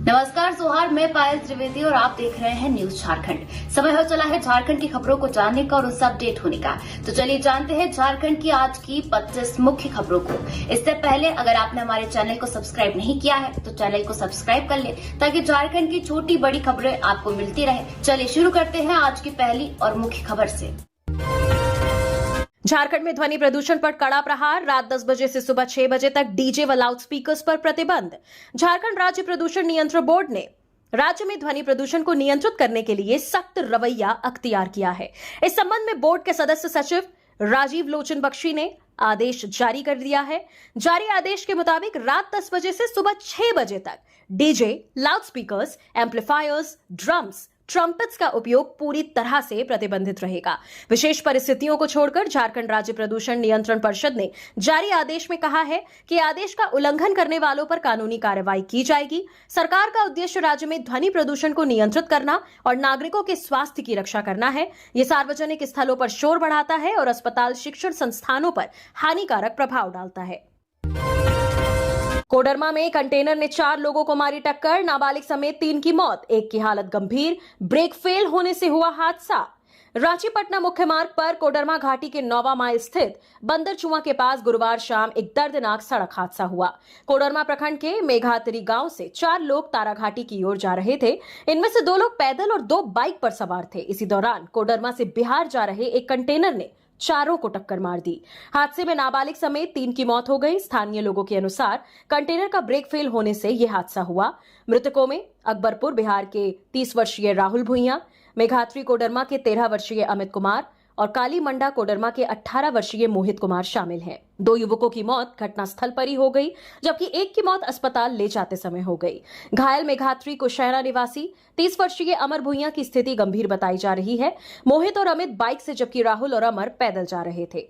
नमस्कार सोहार, मैं पायल त्रिवेदी और आप देख रहे हैं न्यूज झारखंड। समय हो चला है झारखंड की खबरों को जानने का और उससे अपडेट होने का। तो चलिए जानते हैं झारखंड की आज की 25 मुख्य खबरों को। इससे पहले अगर आपने हमारे चैनल को सब्सक्राइब नहीं किया है तो चैनल को सब्सक्राइब कर ले ताकि झारखंड की छोटी बड़ी खबरें आपको मिलती रहे। चलिए शुरू करते हैं आज की पहली और मुख्य खबर से। झारखंड में ध्वनि प्रदूषण पर कड़ा प्रहार। रात 10 बजे से सुबह 6 बजे तक डीजे व लाउडस्पीकर्स पर प्रतिबंध। झारखंड राज्य प्रदूषण नियंत्रण बोर्ड ने राज्य में ध्वनि प्रदूषण को नियंत्रित करने के लिए सख्त रवैया अख्तियार किया है। इस संबंध में बोर्ड के सदस्य सचिव राजीव लोचन बख्शी ने आदेश जारी कर दिया है। जारी आदेश के मुताबिक रात 10 बजे से सुबह 6 बजे तक DJ, loudspeakers, amplifiers, drums, trumpets का उपयोग पूरी तरह से प्रतिबंधित रहेगा। विशेष परिस्थितियों को छोड़कर झारखंड राज्य प्रदूषण नियंत्रण परिषद ने जारी आदेश में कहा है कि आदेश का उल्लंघन करने वालों पर कानूनी कार्रवाई की जाएगी। सरकार का उद्देश्य राज्य में ध्वनि प्रदूषण को नियंत्रित करना और नागरिकों के स्वास्थ्य की रक्षा करना है। ये सार्वजनिक स्थलों पर शोर बढ़ाता है और अस्पताल, शिक्षण संस्थानों पर हानिकारक प्रभाव डालता है। कोडरमा में कंटेनर ने 4 लोगों को मारी टक्कर। नाबालिग समेत 3 की मौत, एक की हालत गंभीर। ब्रेक फेल होने से हुआ हादसा। रांची पटना मुख्य मार्ग पर कोडरमा घाटी के 9वां माइल स्थित बंदरचुआ के पास गुरुवार शाम एक दर्दनाक सड़क हादसा हुआ। कोडरमा प्रखंड के मेघातरी गांव से 4 लोग तारा घाटी की ओर जा रहे थे। इनमें से 2 लोग पैदल और 2 बाइक पर सवार थे। इसी दौरान कोडरमा से बिहार जा रहे एक कंटेनर ने चारों को टक्कर मार दी। हादसे में नाबालिग समेत 3 की मौत हो गई। स्थानीय लोगों के अनुसार कंटेनर का ब्रेक फेल होने से यह हादसा हुआ। मृतकों में अकबरपुर बिहार के 30 वर्षीय राहुल भुइया, मेघात्री कोडरमा के 13 वर्षीय अमित कुमार और काली मंडा कोडरमा के 18 वर्षीय मोहित कुमार शामिल हैं। 2 युवकों की मौत घटनास्थल पर ही हो गई, जबकि एक की मौत अस्पताल ले जाते समय हो गई। घायल मेघात्री कुशैना निवासी 30 वर्षीय अमर भुइया की स्थिति गंभीर बताई जा रही है। मोहित और अमित बाइक से, जबकि राहुल और अमर पैदल जा रहे थे।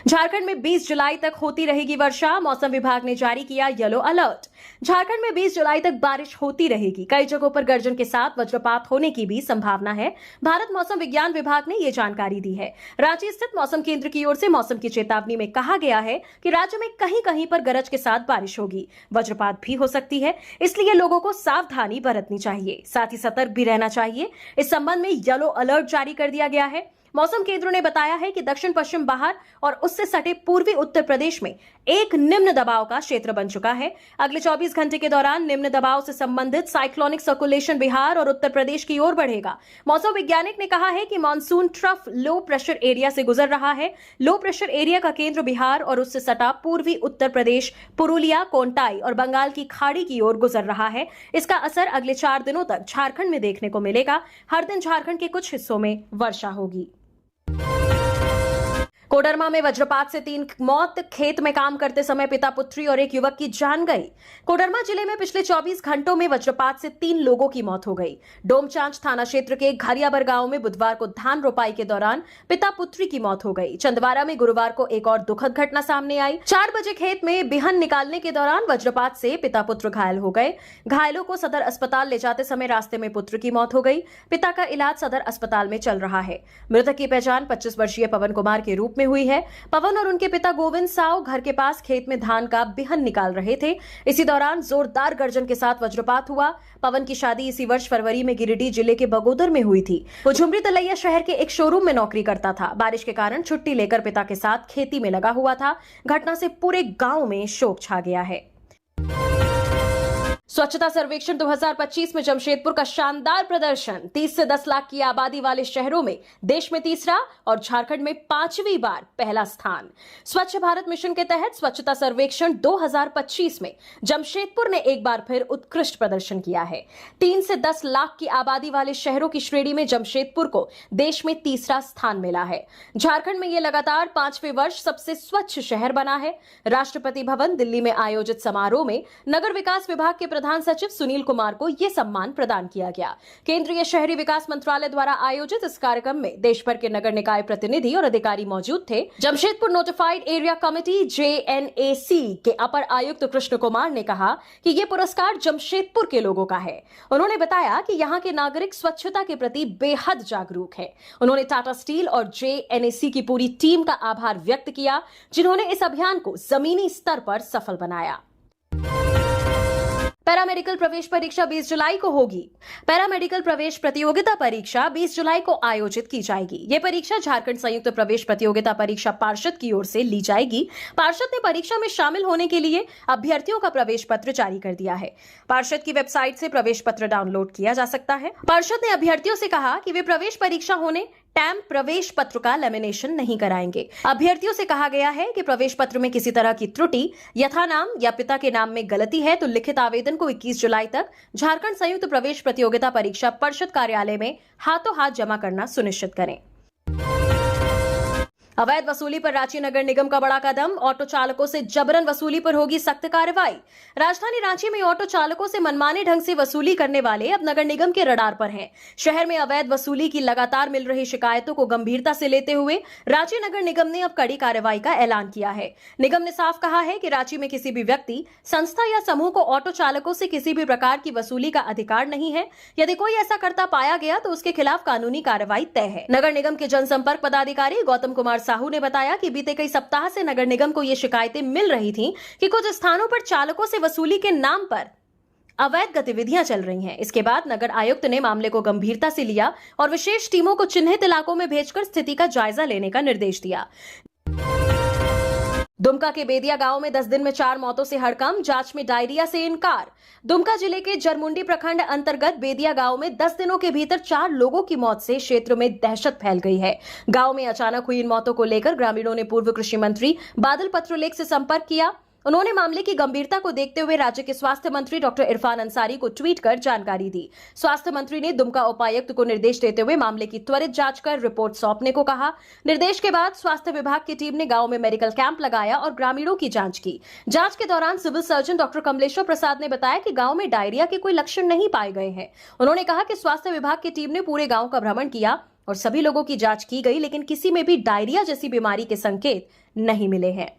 झारखंड में 20 जुलाई तक होती रहेगी वर्षा। मौसम विभाग ने जारी किया येलो अलर्ट। झारखंड में 20 जुलाई तक बारिश होती रहेगी। कई जगहों पर गर्जन के साथ वज्रपात होने की भी संभावना है। भारत मौसम विज्ञान विभाग ने यह जानकारी दी है। रांची स्थित मौसम केंद्र की ओर से मौसम की चेतावनी में कहा गया है कि राज्य में कहीं कहीं पर गरज के साथ बारिश होगी। वज्रपात भी हो सकती है, इसलिए लोगों को सावधानी बरतनी चाहिए, साथ ही सतर्क भी रहना चाहिए। इस संबंध में येलो अलर्ट जारी कर दिया गया है। मौसम केंद्र ने बताया है कि दक्षिण पश्चिम बाहर और उससे सटे पूर्वी उत्तर प्रदेश में एक निम्न दबाव का क्षेत्र बन चुका है। अगले 24 घंटे के दौरान निम्न दबाव से संबंधित साइक्लोनिक सर्कुलेशन बिहार और उत्तर प्रदेश की ओर बढ़ेगा। मौसम वैज्ञानिक ने कहा है कि monsoon trough low pressure area से गुजर रहा है। लो प्रेशर एरिया का केंद्र बिहार और उससे सटा पूर्वी उत्तर प्रदेश, पुरुलिया, कोंटाई और बंगाल की खाड़ी की ओर गुजर रहा है। इसका असर अगले 4 दिनों तक झारखंड में देखने को मिलेगा। हर दिन झारखंड के कुछ हिस्सों में वर्षा होगी। कोडरमा में वज्रपात से 3 मौत। खेत में काम करते समय पिता पुत्री और एक युवक की जान गई। कोडरमा जिले में पिछले 24 घंटों में वज्रपात से 3 लोगों की मौत हो गई। डोमचांच थाना क्षेत्र के घरियाबर गांव में बुधवार को धान रोपाई के दौरान पिता पुत्री की मौत हो गई। चंदवारा में गुरुवार को एक और दुखद घटना सामने आई। 4 बजे खेत में बिहन निकालने के दौरान वज्रपात से पिता पुत्र घायल हो गए। घायलों को सदर अस्पताल ले जाते समय रास्ते में पुत्र की मौत हो गई। पिता का इलाज सदर अस्पताल में चल रहा है। मृतक की पहचान 25 वर्षीय पवन कुमार के रूप में हुई है। पवन और उनके पिता गोविंद साव घर के पास खेत में धान का बिहन निकाल रहे थे। इसी दौरान जोरदार गर्जन के साथ वज्रपात हुआ। पवन की शादी इसी वर्ष फरवरी में गिरिडीह जिले के बगोदर में हुई थी। वो झुमरी तलैया शहर के एक शोरूम में नौकरी करता था। बारिश के कारण छुट्टी लेकर पिता के साथ खेती में लगा हुआ था। घटना से पूरे गांव में शोक छा गया है। स्वच्छता सर्वेक्षण 2025 में जमशेदपुर का शानदार प्रदर्शन। 30 से 10 लाख की आबादी वाले शहरों में देश में तीसरा और झारखंड में 5वीं बार पहला स्थान। स्वच्छ भारत मिशन के तहत स्वच्छता सर्वेक्षण 2025 में जमशेदपुर ने एक बार फिर उत्कृष्ट प्रदर्शन किया है। 3 से 10 लाख की आबादी वाले शहरों की श्रेणी में जमशेदपुर को देश में तीसरा स्थान मिला है। झारखंड में यह लगातार 5वें वर्ष सबसे स्वच्छ शहर बना है। राष्ट्रपति भवन दिल्ली में आयोजित समारोह में नगर विकास विभाग के प्रधान सचिव सुनील कुमार को यह सम्मान प्रदान किया गया। केंद्रीय शहरी विकास मंत्रालय द्वारा आयोजित इस कार्यक्रम में देश भर के नगर निकाय प्रतिनिधि और अधिकारी मौजूद थे। Jamshedpur notified area committee JNAC के अपर आयुक्त कृष्ण कुमार ने कहा कि यह पुरस्कार जमशेदपुर के लोगों का है। उन्होंने बताया कि यहाँ के नागरिक स्वच्छता के प्रति बेहद जागरूक हैं। उन्होंने टाटा स्टील और JNAC की पूरी टीम का आभार व्यक्त किया, जिन्होंने इस अभियान को जमीनी स्तर पर सफल बनाया। पैरामेडिकल प्रवेश परीक्षा 20 जुलाई को होगी। पैरामेडिकल प्रवेश प्रतियोगिता परीक्षा 20 जुलाई को आयोजित की जाएगी। ये परीक्षा झारखंड संयुक्त प्रवेश प्रतियोगिता परीक्षा पार्षद की ओर से ली जाएगी। पार्षद ने परीक्षा में शामिल होने के लिए अभ्यर्थियों का प्रवेश पत्र जारी कर दिया है। पार्षद की वेबसाइट से प्रवेश पत्र डाउनलोड किया जा सकता है। पार्षद ने अभ्यर्थियों से कहा कि वे प्रवेश परीक्षा होने टैम प्रवेश पत्र का लेमिनेशन नहीं कराएंगे। अभ्यर्थियों से कहा गया है कि प्रवेश पत्र में किसी तरह की त्रुटि, यथानाम या पिता के नाम में गलती है तो लिखित आवेदन को 21 जुलाई तक झारखंड संयुक्त प्रवेश प्रतियोगिता परीक्षा परिषद कार्यालय में हाथों हाथ जमा करना सुनिश्चित करें। अवैध वसूली पर रांची नगर निगम का बड़ा कदम। ऑटो चालकों से जबरन वसूली पर होगी सख्त कार्रवाई। राजधानी रांची में ऑटो चालकों से मनमाने ढंग से वसूली करने वाले अब नगर निगम के रडार पर हैं। शहर में अवैध वसूली की लगातार मिल रही शिकायतों को गंभीरता से लेते हुए रांची नगर निगम ने अब कड़ी कार्रवाई का ऐलान किया है। निगम ने साफ कहा है कि रांची में किसी भी व्यक्ति, संस्था या समूह को ऑटो चालकों से किसी भी प्रकार की वसूली का अधिकार नहीं है। यदि कोई ऐसा करता पाया गया तो उसके खिलाफ कानूनी कार्रवाई तय है। नगर निगम के जनसंपर्क पदाधिकारी गौतम कुमार साहू ने बताया कि बीते कई सप्ताह से नगर निगम को ये शिकायतें मिल रही थीं कि कुछ स्थानों पर चालकों से वसूली के नाम पर अवैध गतिविधियां चल रही हैं। इसके बाद नगर आयुक्त ने मामले को गंभीरता से लिया और विशेष टीमों को चिन्हित इलाकों में भेजकर स्थिति का जायजा लेने का निर्देश दिया। दुमका के बेदिया गांव में 10 दिन में 4 मौतों से हड़कंप, जांच में डायरिया से इनकार। दुमका जिले के जरमुंडी प्रखंड अंतर्गत बेदिया गांव में 10 दिनों के भीतर 4 लोगों की मौत से क्षेत्र में दहशत फैल गई है। गांव में अचानक हुई इन मौतों को लेकर ग्रामीणों ने पूर्व कृषि मंत्री बादल पत्रलेख से संपर्क किया। उन्होंने मामले की गंभीरता को देखते हुए राज्य के स्वास्थ्य मंत्री डॉक्टर इरफान अंसारी को ट्वीट कर जानकारी दी। स्वास्थ्य मंत्री ने दुमका उपायुक्त को निर्देश देते हुए मामले की त्वरित जांच कर रिपोर्ट सौंपने को कहा। निर्देश के बाद स्वास्थ्य विभाग की टीम ने गांव में मेडिकल कैंप लगाया और ग्रामीणों की जांच की। जांच के दौरान civil surgeon doctor Kamleshwar Prasad ने बताया कि गांव में डायरिया के कोई लक्षण नहीं पाए गए हैं। उन्होंने कहा कि स्वास्थ्य विभाग की टीम ने पूरे गांव का भ्रमण किया और सभी लोगों की जांच की गई, लेकिन किसी में भी डायरिया जैसी बीमारी के संकेत नहीं मिले हैं।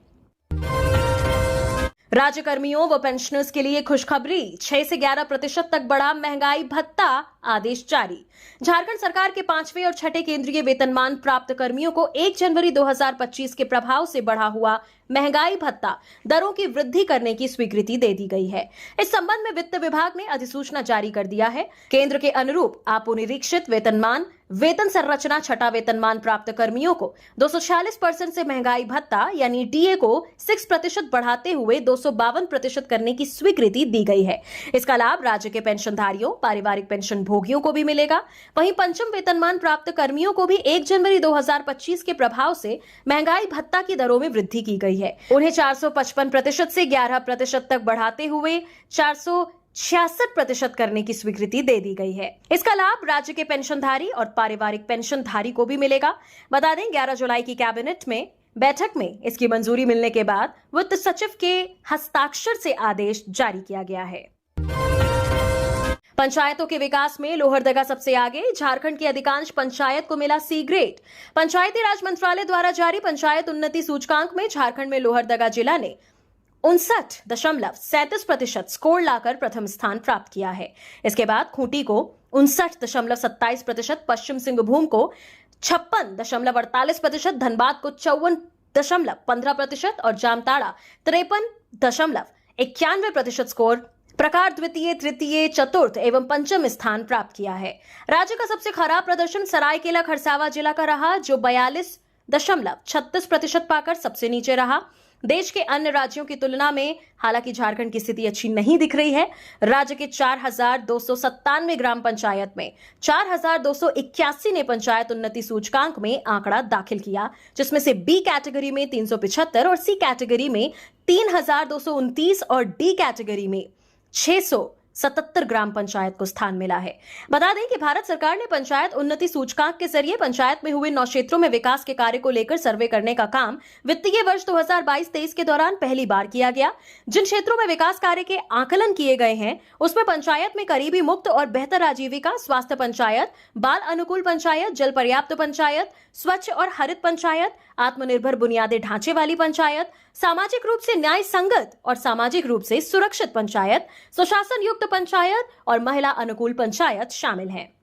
राज्य कर्मियों व पेंशनर्स के लिए खुशखबरी, 6 से 11% तक बढ़ा महंगाई भत्ता, आदेश जारी। झारखंड सरकार के 5वें और 6ठे केंद्रीय वेतनमान प्राप्त कर्मियों को 1 जनवरी 2025 के प्रभाव से बढ़ा हुआ महंगाई भत्ता दरों की वृद्धि करने की स्वीकृति दे दी गई है। इस संबंध में वित्त विभाग ने अधिसूचना जारी कर दिया है। केंद्र के अनुरूप आपूर्निरीक्षित वेतनमान वेतन संरचना 6ठा वेतनमान प्राप्त कर्मियों को 246% से महंगाई भत्ता यानी डीए को 6% बढ़ाते हुए 252% करने की स्वीकृति दी गई है। इसका लाभ राज्य के पेंशनधारियों, पारिवारिक पेंशन भोगियों को भी मिलेगा। वहीं पंचम वेतनमान प्राप्त कर्मियों को भी 1 जनवरी 2025 के प्रभाव से महंगाई भत्ता की दरों में वृद्धि की गई है। उन्हें 455% से 11% तक बढ़ाते हुए 466% करने की स्वीकृति दे दी गई है। इसका लाभ राज्य के पेंशनधारी और पारिवारिक पेंशनधारी को भी मिलेगा। बता दें 11 जुलाई की कैबिनेट में बैठक में इसकी मंजूरी मिलने के बाद वित्त सचिव के हस्ताक्षर से आदेश जारी किया गया है। पंचायतों के विकास में लोहरदगा सबसे आगे, झारखंड की अधिकांश पंचायत को मिला सी ग्रेड। पंचायती राज मंत्रालय द्वारा जारी पंचायत उन्नति सूचकांक में झारखंड में लोहरदगा जिला ने 59.37% स्कोर लाकर प्रथम स्थान प्राप्त किया है। इसके बाद खूंटी को 59.27%, पश्चिम सिंहभूम को 56.48%, धनबाद को 54.15% और जामताड़ा 53.91% स्कोर प्रकार द्वितीय, तृतीय, चतुर्थ एवं पंचम स्थान प्राप्त किया है। राज्य का सबसे खराब प्रदर्शन सरायकेला खरसावा जिला का रहा, जो 42.36% पाकर सबसे नीचे रहा। देश के अन्य राज्यों की तुलना में हालांकि झारखंड की स्थिति अच्छी नहीं दिख रही है। राज्य के 4,297 ग्राम पंचायत में 4,281 ने पंचायत उन्नति सूचकांक में आंकड़ा दाखिल किया, जिसमें से बी कैटेगरी में 375 और सी कैटेगरी में 3,229 और डी कैटेगरी में 677 ग्राम पंचायत को स्थान मिला है। बता दें कि भारत सरकार ने पंचायत उन्नति सूचकांक के जरिए पंचायत में हुए 9 क्षेत्रों में विकास के कार्य को लेकर सर्वे करने का काम वित्तीय वर्ष 2022-23 के दौरान पहली बार किया गया। जिन क्षेत्रों में विकास कार्य के आकलन किए गए हैं उसमें पंचायत में करीबी मुक्त और बेहतर आजीविका, स्वास्थ्य पंचायत, बाल अनुकूल पंचायत, जल पर्याप्त पंचायत, स्वच्छ और हरित पंचायत, आत्मनिर्भर बुनियादी ढांचे वाली पंचायत, सामाजिक रूप से न्याय संगत और सामाजिक रूप से सुरक्षित पंचायत, सुशासन युक्त पंचायत और महिला अनुकूल पंचायत शामिल हैं।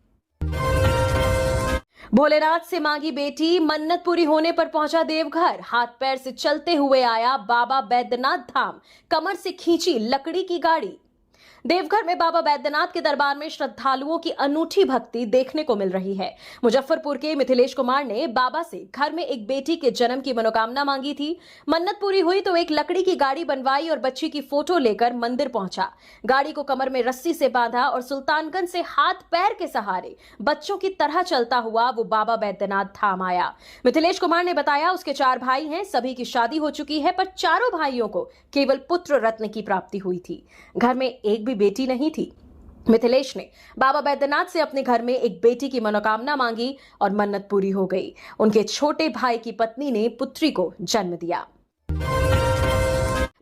भोलेनाथ से मांगी बेटी, मन्नत पूरी होने पर पहुंचा देवघर, हाथ पैर से चलते हुए आया बाबा बैद्यनाथ धाम, कमर से खींची लकड़ी की गाड़ी। देवघर में बाबा बैद्यनाथ के दरबार में श्रद्धालुओं की अनूठी भक्ति देखने को मिल रही है। मुजफ्फरपुर के मिथिलेश कुमार ने बाबा से घर में एक बेटी के जन्म की मनोकामना मांगी थी। मन्नत पूरी हुई तो एक लकड़ी की गाड़ी बनवाई और बच्ची की फोटो लेकर मंदिर पहुंचा। गाड़ी को कमर में रस्सी से बांधा और सुल्तानगंज से हाथ पैर के सहारे बच्चों की तरह चलता हुआ वो बाबा बैद्यनाथ धाम आया। मिथिलेश कुमार ने बताया उसके 4 भाई हैं, सभी की शादी हो चुकी है, पर चारों भाइयों को केवल पुत्र रत्न की प्राप्ति हुई थी। घर में एक भी बेटी नहीं थी। मिथिलेश ने बाबा बैद्यनाथ से अपने घर में एक बेटी की मनोकामना मांगी और मन्नत पूरी हो गई। उनके छोटे भाई की पत्नी ने पुत्री को जन्म दिया।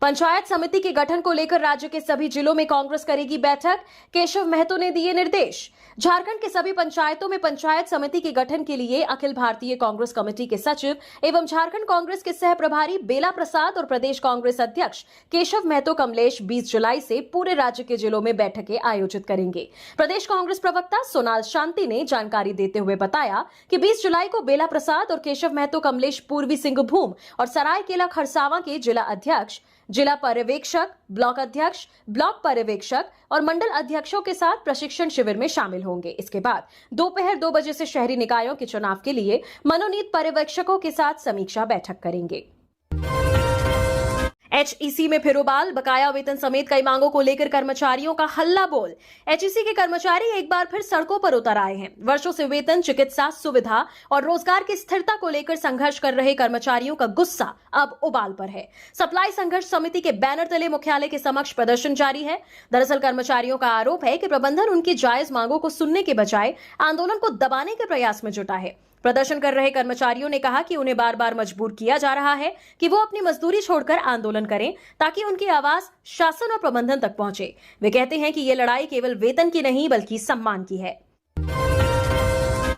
पंचायत समिति के गठन को लेकर राज्य के सभी जिलों में कांग्रेस करेगी बैठक, केशव महतो ने दिए निर्देश। झारखंड के सभी पंचायतों में पंचायत समिति के गठन के लिए अखिल भारतीय कांग्रेस कमेटी के सचिव एवं झारखंड कांग्रेस के सह प्रभारी बेला प्रसाद और प्रदेश कांग्रेस अध्यक्ष केशव महतो कमलेश 20 जुलाई से पूरे राज्य के जिलों में बैठकें आयोजित करेंगे। प्रदेश कांग्रेस प्रवक्ता सोनाल शांति ने जानकारी देते हुए बताया कि 20 जुलाई को बेला प्रसाद और केशव महतो कमलेश पूर्वी सिंहभूम और सरायकेला खरसावां के जिला अध्यक्ष, जिला पर्यवेक्षक, ब्लॉक अध्यक्ष, ब्लॉक पर्यवेक्षक और मंडल अध्यक्षों के साथ प्रशिक्षण शिविर में शामिल होंगे। इसके बाद दोपहर 2 बजे से शहरी निकायों के चुनाव के लिए मनोनीत पर्यवेक्षकों के साथ समीक्षा बैठक करेंगे। एचईसी में फिर उबाल, बकाया वेतन समेत कई मांगों को लेकर कर्मचारियों का हल्ला बोल। एचईसी के कर्मचारी एक बार फिर सड़कों पर उतर आए हैं। वर्षों से वेतन, चिकित्सा सुविधा और रोजगार की स्थिरता को लेकर संघर्ष कर रहे कर्मचारियों का गुस्सा अब उबाल पर है। सप्लाई संघर्ष समिति के बैनर तले मुख्यालय के समक्ष प्रदर्शन जारी है। दरअसल कर्मचारियों का आरोप है कि प्रबंधन उनकी जायज मांगों को सुनने के बजाय आंदोलन को दबाने के प्रयास में जुटा है। प्रदर्शन कर रहे कर्मचारियों ने कहा कि उन्हें बार बार मजबूर किया जा रहा है कि वो अपनी मजदूरी छोड़कर आंदोलन करें ताकि उनकी आवाज शासन और प्रबंधन तक पहुंचे। वे कहते हैं कि ये लड़ाई केवल वेतन की नहीं बल्कि सम्मान की है।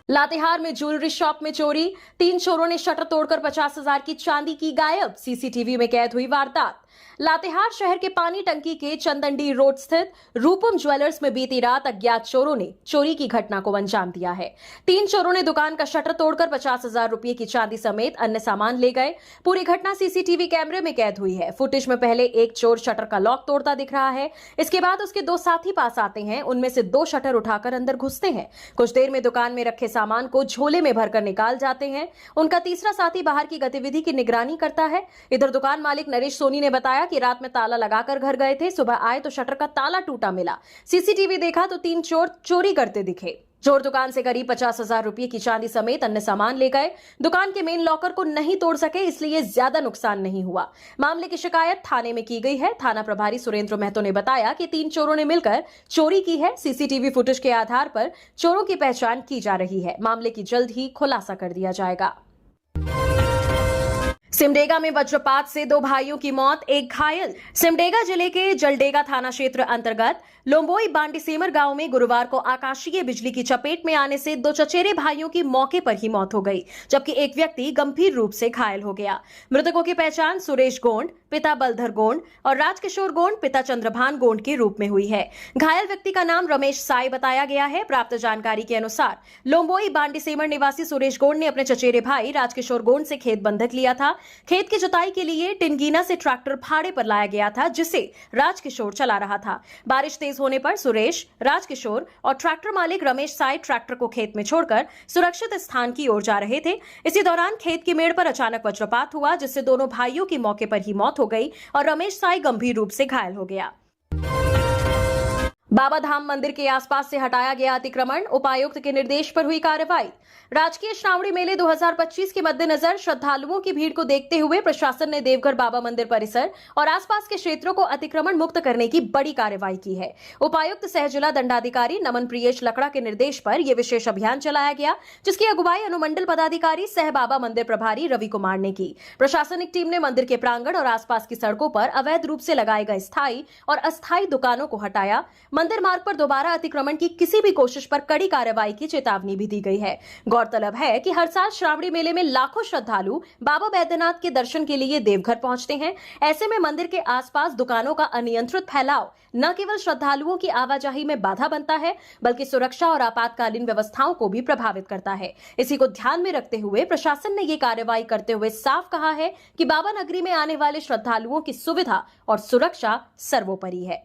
लातेहार में ज्वेलरी शॉप में चोरी, 3 चोरों ने शटर तोड़कर 50,000 की चांदी की गायब। सीसीटीवी में कैद हुई वारदात। लातेहार शहर के पानी टंकी के चंदनडी रोड स्थित रूपम ज्वेलर्स में बीती रात अज्ञात चोरों ने चोरी की घटना को अंजाम दिया है। 3 चोरों ने दुकान का शटर तोड़कर 50,000 रुपए की चांदी समेत अन्य सामान ले गए। पूरी घटना सीसीटीवी कैमरे में कैद हुई है। फुटेज में पहले एक चोर शटर का लॉक तोड़ता दिख रहा है। इसके बाद उसके 2 साथी पास आते हैं। उनमें से 2 शटर उठाकर अंदर घुसते हैं। कुछ देर में दुकान में रखे सामान को झोले में भरकर निकाल जाते हैं। उनका तीसरा साथी बाहर की गतिविधि की निगरानी करता है। इधर दुकान मालिक नरेश सोनी ने बताया कि रात में ताला लगाकर घर गए थे। सुबह आए तो शटर का ताला टूटा मिला। सीसीटीवी देखा तो 3 चोर चोरी करते दिखे। चोर दुकान से करीब 50,000 रुपए की चांदी समेत अन्य सामान ले गए। दुकान के मेन लॉकर को नहीं तोड़ सके, इसलिए ज्यादा नुकसान नहीं हुआ। मामले की शिकायत थाने में की गई है। थाना प्रभारी सुरेंद्र महतो ने बताया कि 3 चोरों ने मिलकर चोरी की है। सीसीटीवी फुटेज के आधार पर चोरों की पहचान की जा रही है। मामले की जल्द ही खुलासा कर दिया जाएगा। सिमडेगा में वज्रपात से 2 भाइयों की मौत, 1 घायल। सिमडेगा जिले के जलडेगा थाना क्षेत्र अंतर्गत लोम्बोई बांडीसेमर गांव में गुरुवार को आकाशीय बिजली की चपेट में आने से 2 चचेरे भाइयों की मौके पर ही मौत हो गई, जबकि एक व्यक्ति गंभीर रूप से घायल हो गया। मृतकों की पहचान सुरेश गोंड, पिता बलधर गोंड और राजकिशोर गोंड, पिता चंद्रभान गोंड के रूप में हुई है। घायल व्यक्ति का नाम रमेश साई बताया गया है। प्राप्त जानकारी के अनुसार लोम्बोई बांडीसेमर निवासी सुरेश गोंड ने अपने चचेरे भाई राजकिशोर गोंड से खेत बंधक लिया था। खेत की जुताई के लिए टिनगीना से ट्रैक्टर भाड़े पर लाया गया था, जिसे राजकिशोर चला रहा था। बारिश तेज होने पर सुरेश, राजकिशोर और ट्रैक्टर मालिक रमेश साई ट्रैक्टर को खेत में छोड़कर सुरक्षित स्थान की ओर जा रहे थे। इसी दौरान खेत की मेड़ पर अचानक वज्रपात हुआ, जिससे दोनों भाइयों की मौके पर ही मौत हो गई और रमेश साई गंभीर रूप से घायल हो गया। बाबा धाम मंदिर के आसपास से हटाया गया अतिक्रमण, उपायुक्त के निर्देश पर हुई कार्रवाई। राजकीय श्रावणी मेले 2025 के मद्देनजर श्रद्धालुओं की भीड़ को देखते हुए प्रशासन ने देवघर बाबा मंदिर परिसर और आसपास के क्षेत्रों को अतिक्रमण मुक्त करने की बड़ी कार्रवाई की है। उपायुक्त सह जिला दंडाधिकारी नमन प्रियेश लकड़ा के निर्देश पर यह विशेष अभियान चलाया गया, जिसकी अगुवाई अनुमंडल पदाधिकारी सह बाबा मंदिर प्रभारी रवि कुमार ने की। प्रशासनिक टीम ने मंदिर के प्रांगण और आसपास की सड़कों पर अवैध रूप से लगाए गए स्थायी और अस्थायी दुकानों को हटाया। मंदिर मार्ग पर दोबारा अतिक्रमण की किसी भी कोशिश पर कड़ी कार्रवाई की चेतावनी भी दी गई है। गौरतलब है कि हर साल श्रावणी मेले में लाखों श्रद्धालु बाबा बैद्यनाथ के दर्शन के लिए देवघर पहुंचते हैं। ऐसे में मंदिर के आसपास दुकानों का अनियंत्रित फैलाव न केवल श्रद्धालुओं की आवाजाही में बाधा बनता है, बल्कि सुरक्षा और आपातकालीन व्यवस्थाओं को भी प्रभावित करता है। इसी को ध्यान में रखते हुए प्रशासन ने ये कार्रवाई करते हुए साफ कहा है कि बाबा नगरी में आने वाले श्रद्धालुओं की सुविधा और सुरक्षा सर्वोपरि है।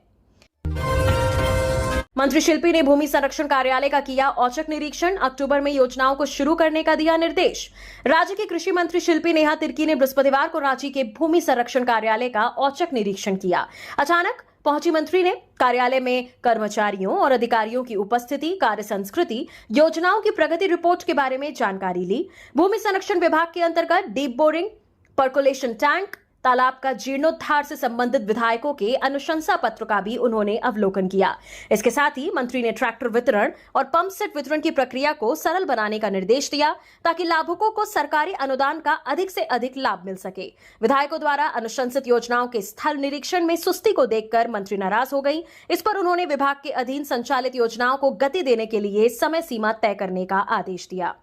मंत्री शिल्पी ने भूमि संरक्षण कार्यालय का किया औचक निरीक्षण। अक्टूबर में योजनाओं को शुरू करने का दिया निर्देश। राज्य के कृषि मंत्री शिल्पी नेहा तिर्की ने बृहस्पतिवार को रांची के भूमि संरक्षण कार्यालय का औचक निरीक्षण किया। अचानक पहुंची मंत्री ने कार्यालय में कर्मचारियों और अधिकारियों की उपस्थिति, कार्य संस्कृति, योजनाओं की प्रगति रिपोर्ट के बारे में जानकारी ली। भूमि संरक्षण विभाग के अंतर्गत डीप बोरिंग, पर्कोलेशन टैंक, तालाब का जीर्णोद्धार से संबंधित विधायकों के अनुशंसा पत्र का भी उन्होंने अवलोकन किया। इसके साथ ही मंत्री ने ट्रैक्टर वितरण और पंप सेट वितरण की प्रक्रिया को सरल बनाने का निर्देश दिया ताकि लाभुकों को सरकारी अनुदान का अधिक से अधिक लाभ मिल सके। विधायकों द्वारा अनुशंसित योजनाओं के स्थल निरीक्षण में सुस्ती को देखकर मंत्री नाराज हो गई। इस पर उन्होंने विभाग के अधीन संचालित योजनाओं को गति देने के लिए समय सीमा तय करने का आदेश दिया।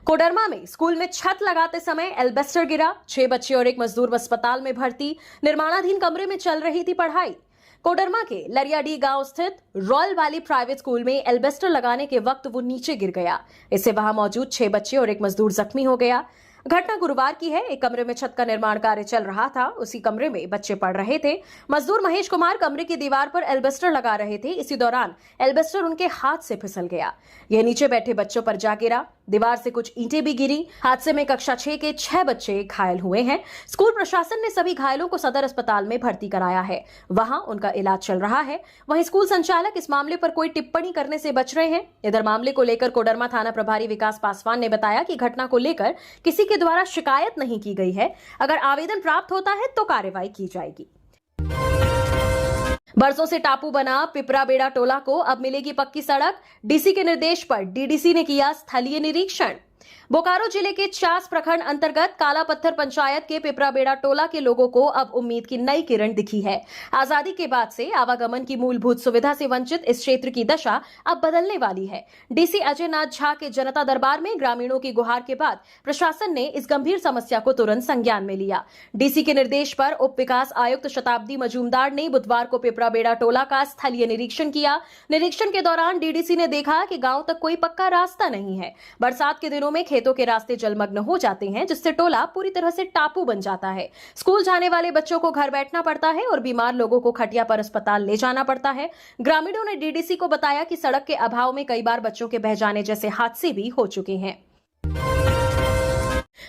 कोडरमा में स्कूल में छत लगाते समय एल्बेस्टर गिरा। 6 बच्चे और 1 मजदूर अस्पताल में भर्ती। निर्माणाधीन कमरे में चल रही थी पढ़ाई। कोडरमा के लरियाडी गांव स्थित रॉयल वैली प्राइवेट स्कूल में एल्बेस्टर लगाने के वक्त वो नीचे गिर गया। इससे वहां मौजूद 6 बच्चे और 1 मजदूर जख्मी हो गया। घटना गुरुवार की है। एक कमरे में छत का निर्माण कार्य चल रहा था। उसी कमरे में बच्चे पढ़ रहे थे। मजदूर महेश कुमार कमरे की दीवार पर एल्बेस्टर लगा रहे थे। इसी दौरान एल्बेस्टर उनके हाथ से फिसल गया। यह नीचे बैठे बच्चों पर जा गिरा। दीवार से कुछ ईंटें भी गिरी। हादसे में कक्षा 6 के 6 बच्चे घायल हुए हैं। स्कूल प्रशासन ने सभी घायलों को सदर अस्पताल में भर्ती कराया है। वहां उनका इलाज चल रहा है। वहीं स्कूल संचालक इस मामले पर कोई टिप्पणी करने से बच रहे हैं। इधर मामले को लेकर कोडरमा थाना प्रभारी विकास पासवान ने बताया कि घटना को लेकर किसी के द्वारा शिकायत नहीं की गई है। अगर आवेदन प्राप्त होता है तो कार्रवाई की जाएगी। बरसों से टापू बना पिपराबेड़ा टोला को अब मिलेगी पक्की सड़क। डीसी के निर्देश पर डीडीसी ने किया स्थलीय निरीक्षण। बोकारो जिले के चास प्रखंड अंतर्गत काला पत्थर पंचायत के पिपराबेड़ा टोला के लोगों को अब उम्मीद की नई किरण दिखी है। आजादी के बाद से आवागमन की मूलभूत सुविधा से वंचित इस क्षेत्र की दशा अब बदलने वाली है। डीसी अजय नाथ झा के जनता दरबार में ग्रामीणों की गुहार के बाद प्रशासन ने इस गंभीर समस्या को तुरंत संज्ञान में लिया। डीसी के निर्देश पर उप विकास आयुक्त शताब्दी मजूमदार ने बुधवार को पिपराबेड़ा टोला का स्थलीय निरीक्षण किया। निरीक्षण के दौरान डीडीसी ने देखा कि गांव तक कोई पक्का रास्ता नहीं है। बरसात के दिनों में खेतों के रास्ते जलमग्न हो जाते हैं, जिससे टोला पूरी तरह से टापू बन जाता है। स्कूल जाने वाले बच्चों को घर बैठना पड़ता है और बीमार लोगों को खटिया पर अस्पताल ले जाना पड़ता है। ग्रामीणों ने डीडीसी को बताया कि सड़क के अभाव में कई बार बच्चों के बह जाने जैसे हादसे भी हो चुके हैं।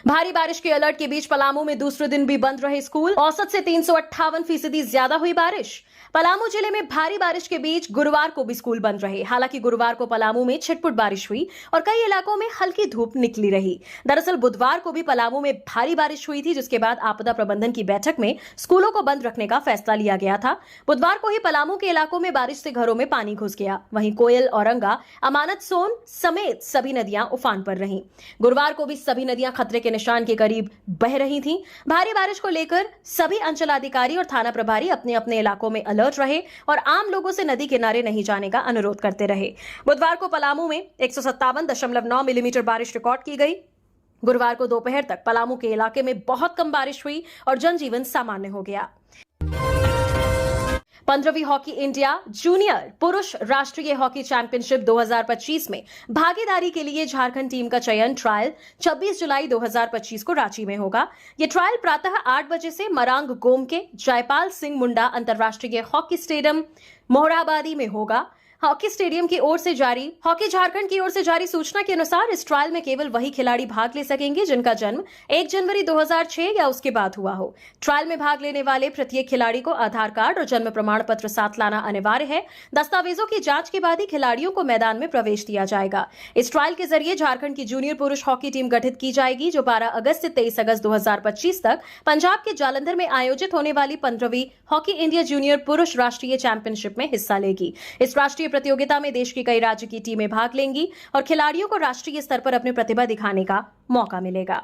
भारी बारिश के अलर्ट के बीच पलामू में दूसरे दिन भी बंद रहे स्कूल। औसत से 358% ज्यादा हुई बारिश। पलामू जिले में भारी बारिश के बीच गुरुवार को भी स्कूल बंद रहे। हालांकि गुरुवार को पलामू में छिटपुट बारिश हुई और कई इलाकों में हल्की धूप निकली रही। दरअसल बुधवार को भी पलामू में भारी बारिश हुई थी, जिसके बाद आपदा प्रबंधन की बैठक में स्कूलों को बंद रखने का फैसला लिया गया था। बुधवार को ही पलामू के इलाकों में बारिश से घरों में पानी घुस गया। वहीं कोयल, औरंगा, अमानत सोन समेत सभी नदियां उफान पर रहीं। गुरुवार को भी सभी नदियां खतरे के निशान के करीब बह रही थीं। भारी बारिश को लेकर सभी अंचलाधिकारी और थाना प्रभारी अपने अपने इलाकों में अलर्ट रहे और आम लोगों से नदी किनारे नहीं जाने का अनुरोध करते रहे। बुधवार को पलामू में 157.9 मिलीमीटर बारिश रिकॉर्ड की गई। गुरुवार को दोपहर तक पलामू के इलाके में बहुत कम बारिश हुई और जनजीवन सामान्य हो गया। 15वीं हॉकी इंडिया जूनियर पुरुष राष्ट्रीय हॉकी चैंपियनशिप 2025 में भागीदारी के लिए झारखंड टीम का चयन ट्रायल 26 जुलाई 2025 को रांची में होगा। यह ट्रायल प्रातः 8 बजे से मरांग गोम के जयपाल सिंह मुंडा अंतर्राष्ट्रीय हॉकी स्टेडियम मोहराबादी में होगा। हॉकी स्टेडियम की ओर से जारी हॉकी झारखंड की ओर से जारी सूचना के अनुसार इस ट्रायल में केवल वही खिलाड़ी भाग ले सकेंगे जिनका जन्म 1 जनवरी 2006 या उसके बाद हुआ हो। ट्रायल में भाग लेने वाले प्रत्येक खिलाड़ी को आधार कार्ड और जन्म प्रमाण पत्र साथ लाना अनिवार्य है। दस्तावेजों की जांच के बाद ही खिलाड़ियों को मैदान में प्रवेश दिया जाएगा। इस ट्रायल के जरिए झारखंड की जूनियर पुरुष हॉकी टीम गठित की जाएगी, जो 12 अगस्त से 23 अगस्त 2025 तक पंजाब के जालंधर में आयोजित होने वाली 15वीं हॉकी इंडिया जूनियर पुरुष राष्ट्रीय चैंपियनशिप में हिस्सा लेगी। इस राष्ट्रीय प्रतियोगिता में देश के कई राज्य की टीमें भाग लेंगी और खिलाड़ियों को राष्ट्रीय स्तर पर अपनी प्रतिभा दिखाने का मौका मिलेगा।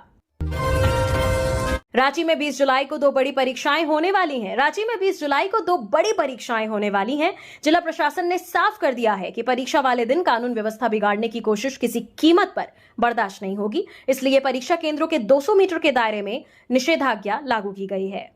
रांची में 20 जुलाई को 2 बड़ी परीक्षाएं होने वाली हैं। रांची में 20 जुलाई को 2 बड़ी परीक्षाएं होने वाली हैं। जिला प्रशासन ने साफ कर दिया है कि परीक्षा वाले दिन कानून व्यवस्था बिगाड़ने की कोशिश किसी कीमत पर बर्दाश्त नहीं होगी। इसलिए परीक्षा केंद्रों के 200 मीटर के दायरे में निषेधाज्ञा लागू की गई है।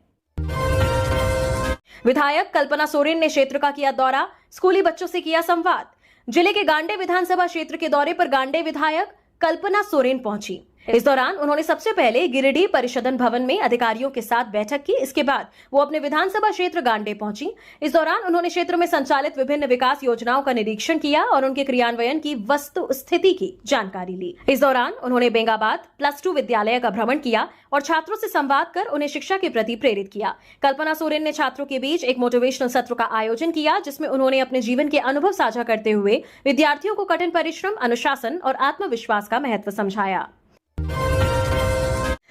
विधायक कल्पना सोरेन ने क्षेत्र का किया दौरा, स्कूली बच्चों से किया संवाद। जिले के गांडे विधानसभा क्षेत्र के दौरे पर गांडे विधायक कल्पना सोरेन पहुंची। इस दौरान उन्होंने सबसे पहले गिरिडीह परिषदन भवन में अधिकारियों के साथ बैठक की। इसके बाद वो अपने विधानसभा क्षेत्र गांडे पहुंची। इस दौरान उन्होंने क्षेत्र में संचालित विभिन्न विकास योजनाओं का निरीक्षण किया और उनके क्रियान्वयन की वस्तु स्थिति की जानकारी ली। इस दौरान उन्होंने बेंगाबाद +2 विद्यालय का भ्रमण किया और छात्रों से संवाद कर उन्हें शिक्षा के प्रति प्रेरित किया। कल्पना सोरेन ने छात्रों के बीच एक मोटिवेशनल सत्र का आयोजन किया, जिसमें उन्होंने अपने जीवन के अनुभव साझा करते हुए विद्यार्थियों को कठिन परिश्रम, अनुशासन और आत्मविश्वास का महत्व समझाया।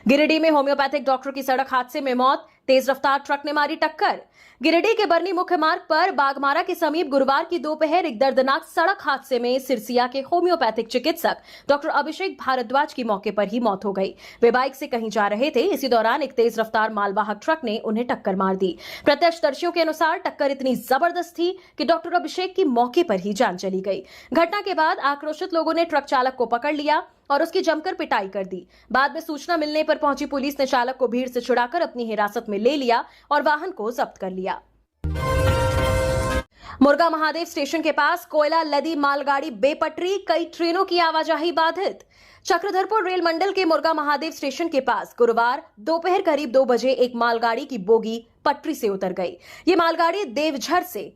गिरिडीह में होम्योपैथिक डॉक्टर की सड़क हादसे में मौत, तेज रफ्तार ट्रक ने मारी टक्कर। गिरिडीह के बरनी मुख्य मार्ग पर बागमारा के समीप गुरुवार की दोपहर एक दर्दनाक सड़क हादसे में सिरसिया के होम्योपैथिक चिकित्सक डॉक्टर अभिषेक भारद्वाज की मौके पर ही मौत हो गई। वे बाइक से कहीं जा रहे थे। इसी दौरान एक तेज रफ्तार मालवाहक ट्रक ने उन्हें टक्कर मार दी। प्रत्यक्षदर्शियों के अनुसार टक्कर इतनी जबरदस्त थी कि डॉक्टर अभिषेक की मौके पर ही जान चली गई। घटना के बाद आक्रोशित लोगों ने ट्रक चालक को पकड़ लिया और उसकी जमकर पिटाई कर दी। बाद में सूचना मिलने पर पहुंची पुलिस ने चालक को भीड़ से छुड़ाकर अपनी हिरासत में ले लिया और वाहन को जब्त कर लिया। मुर्गा महादेव स्टेशन के पास कोयला लदी मालगाड़ी बेपटरी, कई ट्रेनों की आवाजाही बाधित। चक्रधरपुर रेल मंडल के मुर्गा महादेव स्टेशन के पास गुरुवार दोपहर करीब 2 बजे एक मालगाड़ी की बोगी पटरी से उतर गई। ये मालगाड़ी देवझर से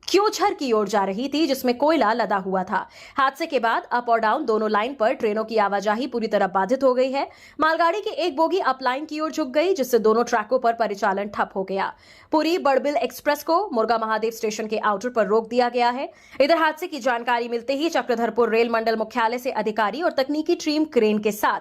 क्योंझर की ओर जा रही थी, जिसमें कोयला लदा हुआ था। हादसे के बाद अप और डाउन दोनों लाइन पर ट्रेनों की आवाजाही पूरी तरह बाधित हो गई है। मालगाड़ी की एक बोगी अप लाइन की ओर झुक गई, जिससे दोनों ट्रैकों पर परिचालन ठप हो गया। पुरी बड़बिल एक्सप्रेस को मुर्गा महादेव स्टेशन के आउटर पर रोक दिया गया है। इधर हादसे की जानकारी मिलते ही चक्रधरपुर रेल मंडल मुख्यालय से अधिकारी और तकनीकी टीम क्रेन के साथ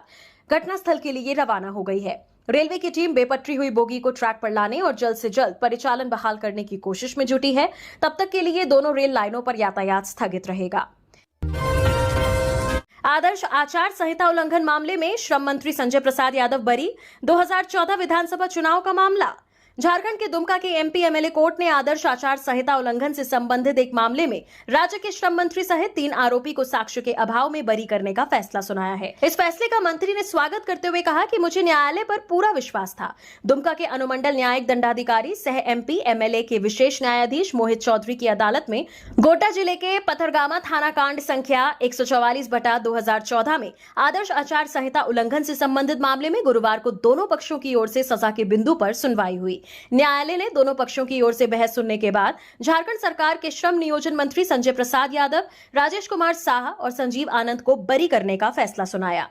घटनास्थल के लिए रवाना हो गई है। रेलवे की टीम बेपटरी हुई बोगी को ट्रैक पर लाने और जल्द से जल्द परिचालन बहाल करने की कोशिश में जुटी है। तब तक के लिए दोनों रेल लाइनों पर यातायात स्थगित रहेगा। आदर्श आचार संहिता उल्लंघन मामले में श्रम मंत्री संजय प्रसाद यादव बरी। 2014 विधानसभा चुनाव का मामला। झारखंड के दुमका के एमपी एमएलए कोर्ट ने आदर्श आचार संहिता उल्लंघन से संबंधित एक मामले में राज्य के श्रम मंत्री सहित 3 आरोपी को साक्ष्य के अभाव में बरी करने का फैसला सुनाया है। इस फैसले का मंत्री ने स्वागत करते हुए कहा कि मुझे न्यायालय पर पूरा विश्वास था। दुमका के अनुमंडल न्यायिक दंडाधिकारी सह एमपी एमएलए के विशेष न्यायाधीश मोहित चौधरी की अदालत में गोड्डा जिले के पथरगामा थाना कांड संख्या 144/2014 में आदर्श आचार संहिता उल्लंघन से संबंधित मामले में गुरुवार को दोनों पक्षों की ओर से सजा के बिंदु पर सुनवाई हुई। न्यायालय ने दोनों पक्षों की ओर से बहस सुनने के बाद झारखंड सरकार के श्रम नियोजन मंत्री संजय प्रसाद यादव, राजेश कुमार साहा और संजीव आनंद को बरी करने का फैसला सुनाया।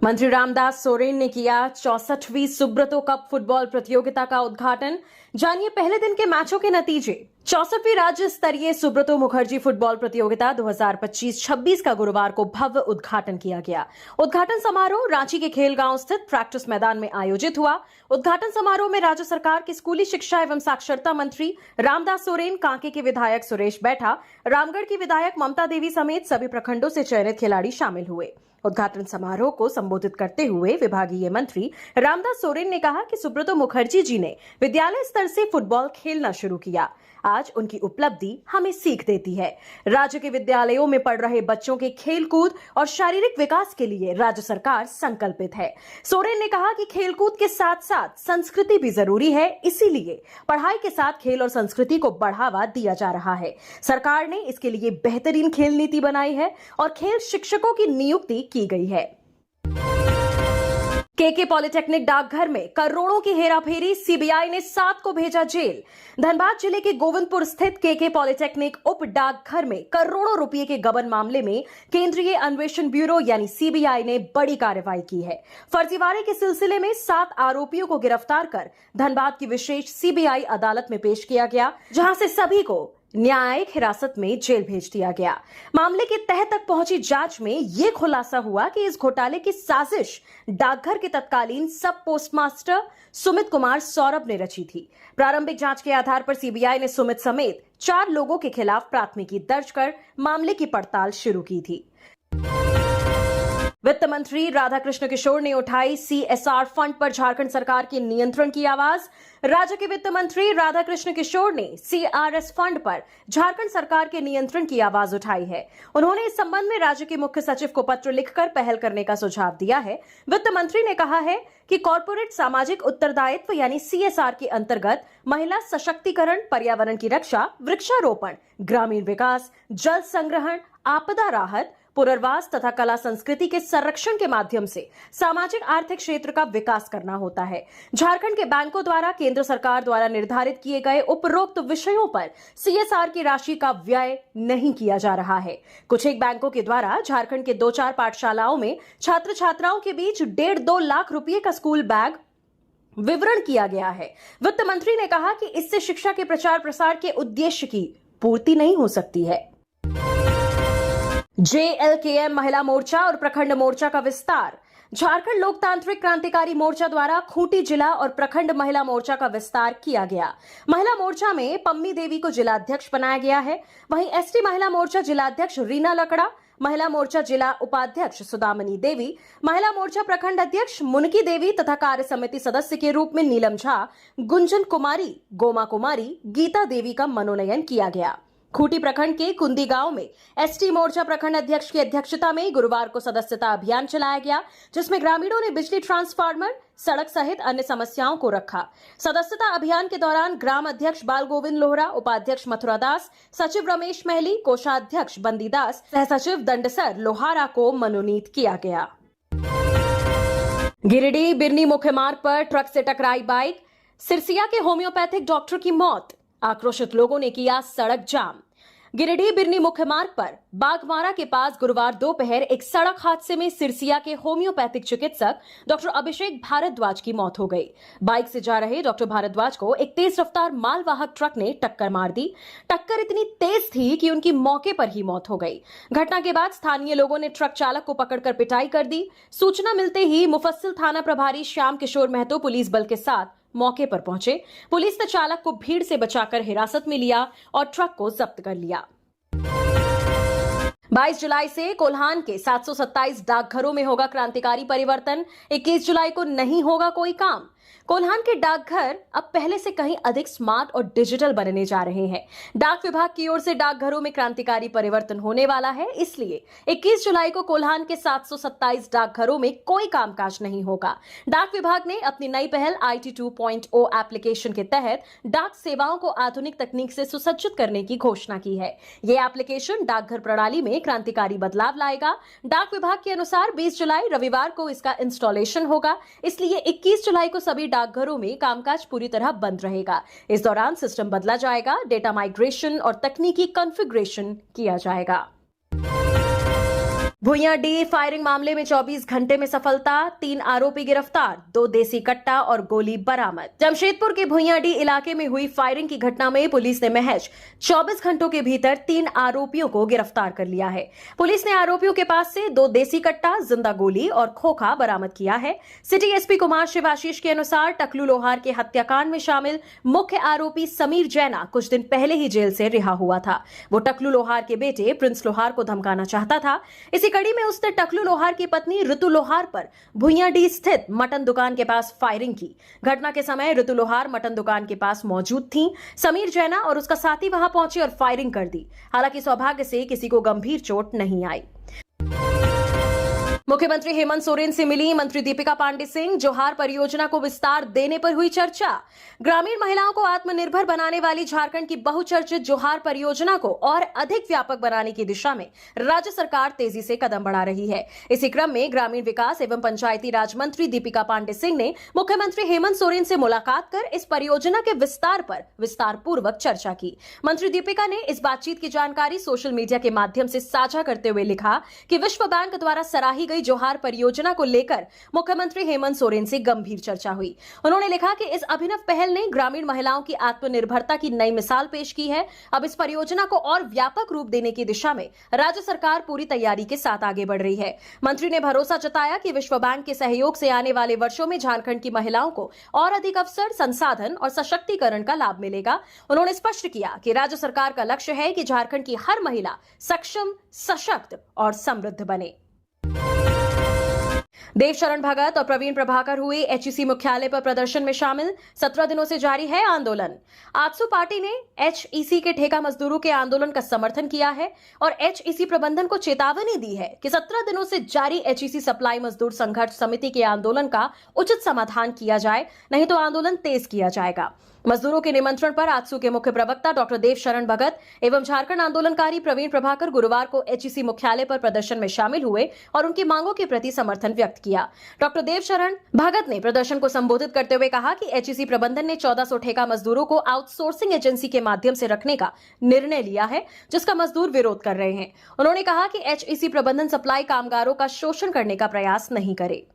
मंत्री रामदास सोरेन ने किया 64वीं सुब्रतो कप फुटबॉल प्रतियोगिता का उद्घाटन। जानिए पहले दिन के मैचों के नतीजे। 64वीं राज्य स्तरीय सुब्रतो मुखर्जी फुटबॉल प्रतियोगिता 2025-26 का गुरुवार को भव्य उद्घाटन किया गया। उद्घाटन समारोह रांची के खेलगांव स्थित प्रैक्टिस मैदान में आयोजित हुआ। उद्घाटन समारोह में राज्य सरकार के स्कूली शिक्षा एवं साक्षरता मंत्री रामदास सोरेन, कांके के विधायक सुरेश बैठा, रामगढ़ की विधायक ममता देवी समेत सभी प्रखंडों से चयनित खिलाड़ी शामिल हुए। उद्घाटन समारोह को संबोधित करते हुए विभागीय मंत्री रामदास सोरेन ने कहा कि सुब्रतो मुखर्जी जी ने विद्यालय स्तर से फुटबॉल खेलना शुरू किया। आज उनकी उपलब्धि हमें सीख देती है। राज्य के विद्यालयों में पढ़ रहे बच्चों के खेलकूद और शारीरिक विकास के लिए राज्य सरकार संकल्पित है। सोरेन ने कहा कि खेलकूद के साथ साथ संस्कृति भी जरूरी है, इसीलिए पढ़ाई के साथ खेल और संस्कृति को बढ़ावा दिया जा रहा है। सरकार ने इसके लिए बेहतरीन खेल नीति बनाई है और खेल शिक्षकों की नियुक्ति की गई है। केके पॉलिटेक्निक डाकघर में करोड़ों की हेराफेरी, सीबीआई ने 7 को भेजा जेल। धनबाद जिले के गोविंदपुर स्थित केके पॉलिटेक्निक उप डाकघर में करोड़ों रुपए के गबन मामले में केंद्रीय अन्वेषण ब्यूरो यानी सीबीआई ने बड़ी कार्रवाई की है। फर्जीवाड़े के सिलसिले में 7 आरोपियों को गिरफ्तार कर धनबाद की विशेष सीबीआई अदालत में पेश किया गया, जहां से सभी को न्यायिक हिरासत में जेल भेज दिया गया। मामले के तह तक पहुंची जांच में यह खुलासा हुआ कि इस घोटाले की साजिश डाकघर के तत्कालीन सब पोस्टमास्टर सुमित कुमार सौरभ ने रची थी। प्रारंभिक जांच के आधार पर सीबीआई ने सुमित समेत 4 लोगों के खिलाफ प्राथमिकी दर्ज कर मामले की पड़ताल शुरू की थी। वित्त मंत्री राधाकृष्ण किशोर ने उठाई सीएसआर फंड पर झारखंड सरकार के नियंत्रण की आवाज। राज्य के वित्त मंत्री राधाकृष्ण किशोर ने सीआरएस फंड पर झारखंड सरकार के नियंत्रण की आवाज उठाई है। उन्होंने इस संबंध में राज्य के मुख्य सचिव को पत्र लिखकर पहल करने का सुझाव दिया है। वित्त मंत्री ने कहा है कि कॉर्पोरेट सामाजिक उत्तरदायित्व यानी सीएसआर के अंतर्गत महिला सशक्तिकरण, पर्यावरण की रक्षा, वृक्षारोपण, ग्रामीण विकास, जल संग्रहण, आपदा राहत, पुनर्वास तथा कला संस्कृति के संरक्षण के माध्यम से सामाजिक आर्थिक क्षेत्र का विकास करना होता है। झारखंड के बैंकों द्वारा केंद्र सरकार द्वारा निर्धारित किए गए उपरोक्त विषयों पर CSR की राशि का व्यय नहीं किया जा रहा है। कुछ एक बैंकों के द्वारा झारखंड के 2-4 पाठशालाओं में छात्र छात्राओं के बीच 1.5-2 लाख रुपए का स्कूल बैग विवरण किया गया है। वित्त मंत्री ने कहा कि इससे शिक्षा के प्रचार प्रसार के उद्देश्य की पूर्ति नहीं हो सकती है। JLKM महिला मोर्चा और प्रखंड मोर्चा का विस्तार। झारखंड लोकतांत्रिक क्रांतिकारी मोर्चा द्वारा खूंटी जिला और प्रखंड महिला मोर्चा का विस्तार किया गया। महिला मोर्चा में पम्मी देवी को जिलाध्यक्ष बनाया गया है। वहीं ST महिला मोर्चा जिलाध्यक्ष रीना लकड़ा, महिला मोर्चा जिला उपाध्यक्ष सुदामनी देवी, महिला मोर्चा प्रखंड अध्यक्ष मुनकी देवी तथा कार्य समिति सदस्य के रूप में नीलम झा, गुंजन कुमारी, गोमा कुमारी, गीता देवी का मनोनयन किया गया। खूंटी प्रखंड के कुंदी गांव में ST मोर्चा प्रखंड अध्यक्ष की अध्यक्षता में गुरुवार को सदस्यता अभियान चलाया गया, जिसमें ग्रामीणों ने बिजली ट्रांसफार्मर, सड़क सहित अन्य समस्याओं को रखा। सदस्यता अभियान के दौरान ग्राम अध्यक्ष बाल गोविंद लोहरा, उपाध्यक्ष मथुरा दास, सचिव रमेश महली, कोषाध्यक्ष बंदी दास, सह सचिव दंडसर लोहारा को मनोनीत किया गया। गिरिडीह बिरनी मुख्य मार्ग पर ट्रक से टकराई बाइक, सिरसिया के होम्योपैथिक डॉक्टर की मौत, आक्रोशित लोगों ने किया सड़क जाम। गिरिडीह बिरनी मुख्य मार्ग पर बागमारा के पास गुरुवार दोपहर एक सड़क हादसे में सिरसिया के होम्योपैथिक चिकित्सक डॉक्टर अभिषेक भारद्वाज की मौत हो गई। बाइक से जा रहे डॉक्टर भारद्वाज को एक तेज रफ्तार मालवाहक ट्रक ने टक्कर मार दी। टक्कर इतनी तेज थी कि उनकी मौके पर ही मौत हो गई। घटना के बाद स्थानीय लोगों ने ट्रक चालक को पकड़कर पिटाई कर दी। सूचना मिलते ही मुफस्सिल थाना प्रभारी श्याम किशोर महतो पुलिस बल के साथ मौके पर पहुंचे। पुलिस ने चालक को भीड़ से बचाकर हिरासत में लिया और ट्रक को जब्त कर लिया। 22 जुलाई से कोल्हान के 727 डाकघरों में होगा क्रांतिकारी परिवर्तन। 21 जुलाई को नहीं होगा कोई काम। कोल्हान के डाकघर अब पहले से कहीं अधिक स्मार्ट और डिजिटल बनने जा रहे हैं। डाक विभाग की ओर से डाकघरों में क्रांतिकारी परिवर्तन होने वाला है, इसलिए 21 जुलाई को कोल्हान के 727 डाकघरों में कोई कामकाज नहीं होगा। डाक विभाग ने अपनी नई पहल IT 2.0 एप्लीकेशन के तहत डाक सेवाओं को आधुनिक तकनीक से सुसज्जित करने की घोषणा की है। यह एप्लीकेशन डाकघर प्रणाली में क्रांतिकारी बदलाव लाएगा। डाक विभाग के अनुसार 20 जुलाई रविवार को इसका इंस्टॉलेशन होगा, इसलिए 21 जुलाई को सभी डाकघरों में कामकाज पूरी तरह बंद रहेगा। इस दौरान सिस्टम बदला जाएगा, डेटा माइग्रेशन और तकनीकी कॉन्फ़िगरेशन किया जाएगा। भुइयांडीह फायरिंग मामले में 24 घंटे में सफलता, 3 आरोपी गिरफ्तार, 2 देसी कट्टा और गोली बरामद। जमशेदपुर के भुइयांडीह इलाके में हुई फायरिंग की घटना में पुलिस ने महज 24 घंटों के भीतर 3 आरोपियों को गिरफ्तार कर लिया है। पुलिस ने आरोपियों के पास से 2 देसी कट्टा, जिंदा गोली और खोखा बरामद किया है। सिटी SP कुमार शिवाशीष के अनुसार टकलू लोहार के हत्याकांड में शामिल मुख्य आरोपी समीर जैना कुछ दिन पहले ही जेल से रिहा हुआ था। वो टकलू लोहार के बेटे प्रिंस लोहार को धमकाना चाहता था। इसी कड़ी में उसने टकलू लोहार की पत्नी ऋतु लोहार पर भुइयांडीह स्थित मटन दुकान के पास फायरिंग की। घटना के समय ऋतु लोहार मटन दुकान के पास मौजूद थीं। समीर जैना और उसका साथी वहां पहुंचे और फायरिंग कर दी। हालांकि सौभाग्य से किसी को गंभीर चोट नहीं आई। मुख्यमंत्री हेमंत सोरेन से मिली मंत्री दीपिका पांडे सिंह। जोहार परियोजना को विस्तार देने पर हुई चर्चा। ग्रामीण महिलाओं को आत्मनिर्भर बनाने वाली झारखंड की बहुचर्चित जोहार परियोजना को और अधिक व्यापक बनाने की दिशा में राज्य सरकार तेजी से कदम बढ़ा रही है। इसी क्रम में ग्रामीण विकास एवं पंचायती राज मंत्री दीपिका पांडे सिंह ने मुख्यमंत्री हेमंत सोरेन से मुलाकात कर इस परियोजना के विस्तार पर विस्तार पूर्वक चर्चा की। मंत्री दीपिका ने इस बातचीत की जानकारी सोशल मीडिया के माध्यम से साझा करते हुए लिखा कि विश्व बैंक द्वारा सराही गई जोहार परियोजना को लेकर मुख्यमंत्री हेमंत सोरेन से गंभीर चर्चा हुई। उन्होंने लिखा कि इस अभिनव पहल ने ग्रामीण महिलाओं की आत्मनिर्भरता की नई मिसाल पेश की है। अब इस परियोजना को और व्यापक रूप देने की दिशा में राज्य सरकार पूरी तैयारी के साथ आगे बढ़ रही है। मंत्री ने भरोसा जताया कि विश्व बैंक के सहयोग से आने वाले वर्षों में झारखंड की महिलाओं को और अधिक अवसर, संसाधन और सशक्तिकरण का लाभ मिलेगा। उन्होंने स्पष्ट किया कि राज्य सरकार का लक्ष्य है कि झारखंड की हर महिला सक्षम, सशक्त और समृद्ध बने। देवशरण भगत और प्रवीण प्रभाकर हुए HEC मुख्यालय पर प्रदर्शन में शामिल। 17 दिनों से जारी है आंदोलन। आजसू पार्टी ने HEC के ठेका मजदूरों के आंदोलन का समर्थन किया है और HEC प्रबंधन को चेतावनी दी है कि 17 दिनों से जारी HEC सप्लाई मजदूर संघर्ष समिति के आंदोलन का उचित समाधान किया जाए, नहीं तो आंदोलन तेज किया जाएगा। मजदूरों के निमंत्रण पर आजसू के मुख्य प्रवक्ता डॉक्टर देव शरण भगत एवं झारखंड आंदोलनकारी प्रवीण प्रभाकर गुरुवार को एचईसी मुख्यालय पर प्रदर्शन में शामिल हुए और उनकी मांगों के प्रति समर्थन व्यक्त किया। डॉक्टर देव शरण भगत ने प्रदर्शन को संबोधित करते हुए कहा कि एचईसी प्रबंधन ने 1400 ठेका मजदूरों को आउटसोर्सिंग एजेंसी के माध्यम से रखने का निर्णय लिया है, जिसका मजदूर विरोध कर रहे हैं। उन्होंने कहा कि एचईसी प्रबंधन सप्लाई कामगारों का शोषण करने का प्रयास नहीं करे।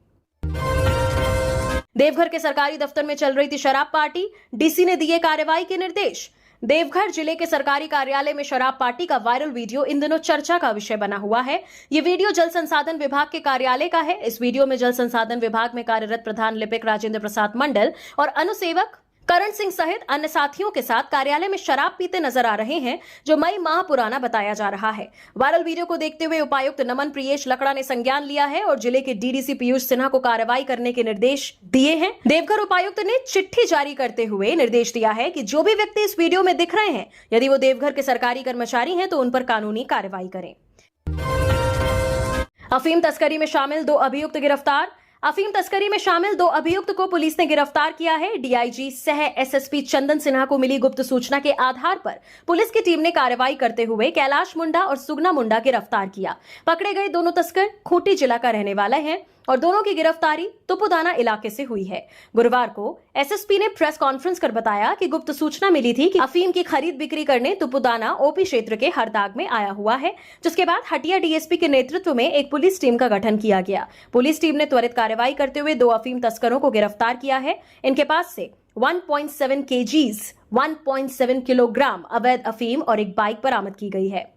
देवघर के सरकारी दफ्तर में चल रही थी शराब पार्टी, डीसी ने दिए कार्रवाई के निर्देश। देवघर जिले के सरकारी कार्यालय में शराब पार्टी का वायरल वीडियो इन दिनों चर्चा का विषय बना हुआ है। ये वीडियो जल संसाधन विभाग के कार्यालय का है। इस वीडियो में जल संसाधन विभाग में कार्यरत प्रधान लिपिक राजेंद्र प्रसाद मंडल और अनुसेवक करण सिंह सहित अन्य साथियों के साथ कार्यालय में शराब पीते नजर आ रहे हैं, जो मई माह पुराना बताया जा रहा है। वायरल वीडियो को देखते हुए उपायुक्त नमन प्रियेश लकड़ा ने संज्ञान लिया है और जिले के डीडीसी पीयूष सिन्हा को कार्रवाई करने के निर्देश दिए हैं। देवघर उपायुक्त ने चिट्ठी जारी करते हुए निर्देश दिया है कि जो भी व्यक्ति इस वीडियो में दिख रहे हैं, यदि वो देवघर के सरकारी कर्मचारी हैं तो उन पर कानूनी कार्रवाई करें। अफीम तस्करी में शामिल 2 अभियुक्त गिरफ्तार। अफीम तस्करी में शामिल 2 अभियुक्त को पुलिस ने गिरफ्तार किया है। डीआईजी सह एसएसपी चंदन सिन्हा को मिली गुप्त सूचना के आधार पर पुलिस की टीम ने कार्रवाई करते हुए कैलाश मुंडा और सुगना मुंडा गिरफ्तार किया। पकड़े गए दोनों तस्कर खूंटी जिला का रहने वाले हैं और दोनों की गिरफ्तारी तुपुदाना इलाके से हुई है। गुरुवार को एसएसपी ने प्रेस कॉन्फ्रेंस कर बताया कि गुप्त सूचना मिली थी कि अफीम की खरीद बिक्री करने तुपुदाना ओपी क्षेत्र के हरदाग में आया हुआ है, जिसके बाद हटिया डीएसपी के नेतृत्व में एक पुलिस टीम का गठन किया गया। पुलिस टीम ने त्वरित कार्रवाई करते हुए 2 अफीम तस्करों को गिरफ्तार किया है। इनके पास से 1.7 kgs 1.7 किलोग्राम अवैध अफीम और एक बाइक बरामद की गई है।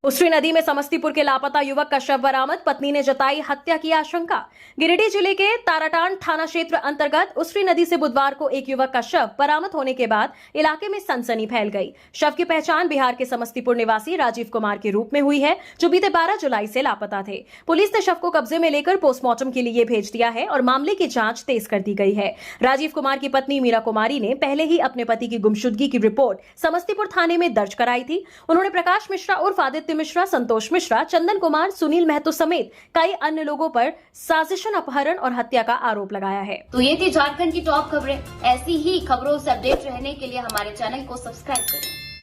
उसरी नदी में समस्तीपुर के लापता युवक का शव बरामद, पत्नी ने जताई हत्या की आशंका। गिरिडीह जिले के ताराटांड थाना क्षेत्र अंतर्गत उसरी नदी से बुधवार को एक युवक का शव बरामद होने के बाद इलाके में सनसनी फैल गई। शव की पहचान बिहार के समस्तीपुर निवासी राजीव कुमार के रूप में हुई है, जो बीते 12 जुलाई से लापता थे। पुलिस ने शव को कब्जे में लेकर पोस्टमार्टम के लिए भेज दिया है और मामले की जांच तेज कर दी गई है। राजीव कुमार की पत्नी मीरा कुमारी ने पहले ही अपने पति की गुमशुदगी की रिपोर्ट समस्तीपुर थाने में दर्ज कराई थी। उन्होंने प्रकाश मिश्रा उर्फ आदित्य मिश्रा, संतोष मिश्रा, चंदन कुमार, सुनील महतो समेत कई अन्य लोगों पर साजिशन, अपहरण और हत्या का आरोप लगाया है। तो ये थी झारखंड की टॉप खबरें। ऐसी ही खबरों से अपडेट रहने के लिए हमारे चैनल को सब्सक्राइब करें।